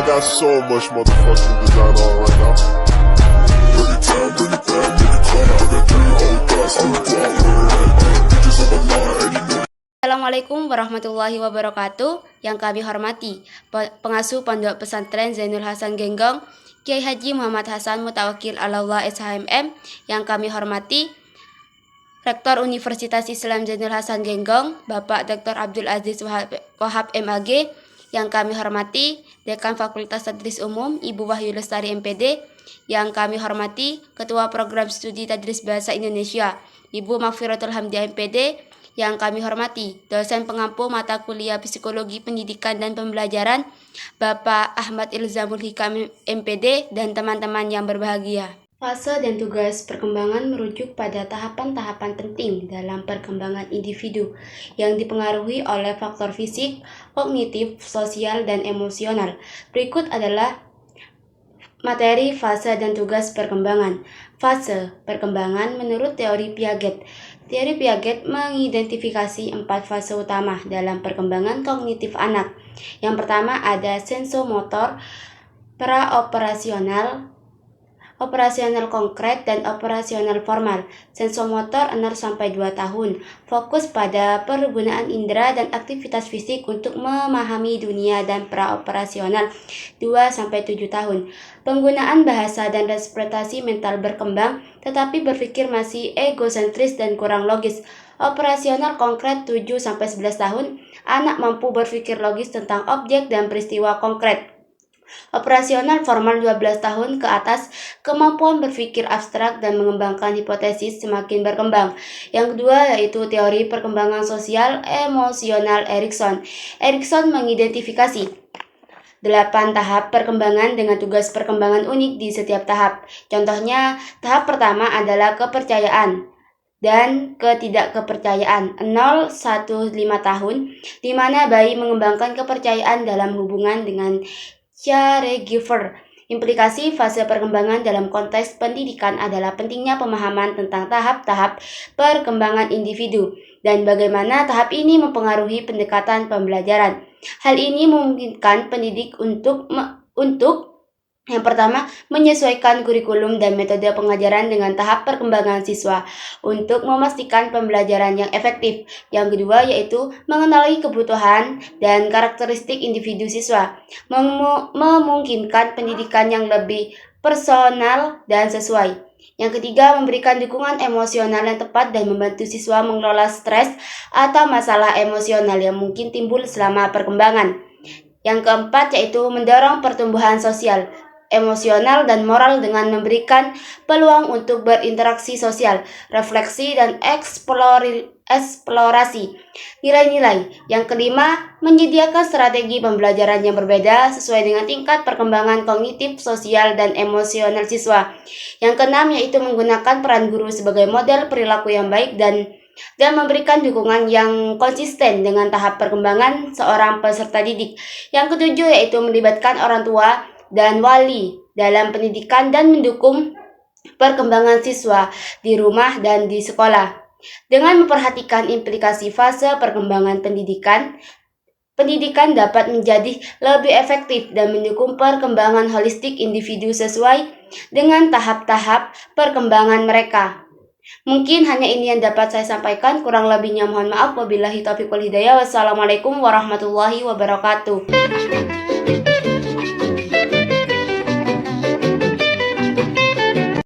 got so much motherfucking design on right now. Bring it down, bring it down, bring it down. I got 3 old guys on the block, bitches on the line, and you know. Assalamualaikum warahmatullahi wabarakatuh. Yang kami hormati pengasuh Pondok Pesantren Zainul Hasan Genggong, Kiai Haji Muhammad Hasan Mutawakil Alallah SHMM. Yang kami hormati Rektor Universitas Islam Zainul Hasan Genggong, Bapak Dr. Abdul Aziz Wahab MAG. Yang kami hormati Dekan Fakultas Tadris Umum Ibu Wahyu Lestari MPD. Yang kami hormati Ketua Program Studi Tadris Bahasa Indonesia Ibu Magfiratul Hamdiah MPD. Yang kami hormati dosen pengampu mata kuliah Psikologi Pendidikan dan Pembelajaran Bapak Ahmad Ilzamul Hikam MPD dan teman-teman yang berbahagia. Fase dan tugas perkembangan merujuk pada tahapan-tahapan penting dalam perkembangan individu yang dipengaruhi oleh faktor fisik, kognitif, sosial, dan emosional. Berikut adalah materi fase dan tugas perkembangan. Fase perkembangan menurut teori Piaget. Teori Piaget mengidentifikasi 4 fase utama dalam perkembangan kognitif anak. Yang pertama ada sensomotor, praoperasional, operasional konkret, dan operasional formal. Sensomotor 0-2 tahun, fokus pada penggunaan indera dan aktivitas fisik untuk memahami dunia, dan praoperasional 2-7 tahun. Penggunaan bahasa dan representasi mental berkembang, tetapi berpikir masih egosentris dan kurang logis. Operasional konkret 7-11 tahun, anak mampu berpikir logis tentang objek dan peristiwa konkret. Operasional formal 12 tahun ke atas, kemampuan berpikir abstrak dan mengembangkan hipotesis semakin berkembang. Yang kedua yaitu teori perkembangan sosial emosional Erikson. Erikson mengidentifikasi 8 tahap perkembangan dengan tugas perkembangan unik di setiap tahap. Contohnya, tahap pertama adalah kepercayaan dan ketidakkepercayaan 0-5 tahun, di mana bayi mengembangkan kepercayaan dalam hubungan dengan caregiver. Implikasi fase perkembangan dalam konteks pendidikan adalah pentingnya pemahaman tentang tahap-tahap perkembangan individu dan bagaimana tahap ini mempengaruhi pendekatan pembelajaran. Hal ini memungkinkan pendidik untuk yang pertama, menyesuaikan kurikulum dan metode pengajaran dengan tahap perkembangan siswa untuk memastikan pembelajaran yang efektif. Yang kedua yaitu mengenali kebutuhan dan karakteristik individu siswa, memungkinkan pendidikan yang lebih personal dan sesuai. Yang ketiga, memberikan dukungan emosional yang tepat dan membantu siswa mengelola stres atau masalah emosional yang mungkin timbul selama perkembangan. Yang keempat yaitu mendorong pertumbuhan sosial, emosional, dan moral dengan memberikan peluang untuk berinteraksi sosial, refleksi, dan eksplorasi nilai-nilai. Yang kelima, menyediakan strategi pembelajaran yang berbeda sesuai dengan tingkat perkembangan kognitif, sosial, dan emosional siswa. Yang keenam yaitu menggunakan peran guru sebagai model perilaku yang baik dan memberikan dukungan yang konsisten dengan tahap perkembangan seorang peserta didik. Yang ketujuh yaitu melibatkan orang tua dan wali dalam pendidikan dan mendukung perkembangan siswa di rumah dan di sekolah. Dengan memperhatikan implikasi fase perkembangan pendidikan dapat menjadi lebih efektif dan mendukung perkembangan holistik individu sesuai dengan tahap-tahap perkembangan mereka. Mungkin hanya ini yang dapat saya sampaikan, kurang lebihnya mohon maaf. Wabillahi taufiq wal hidayah. Wassalamualaikum warahmatullahi wabarakatuh.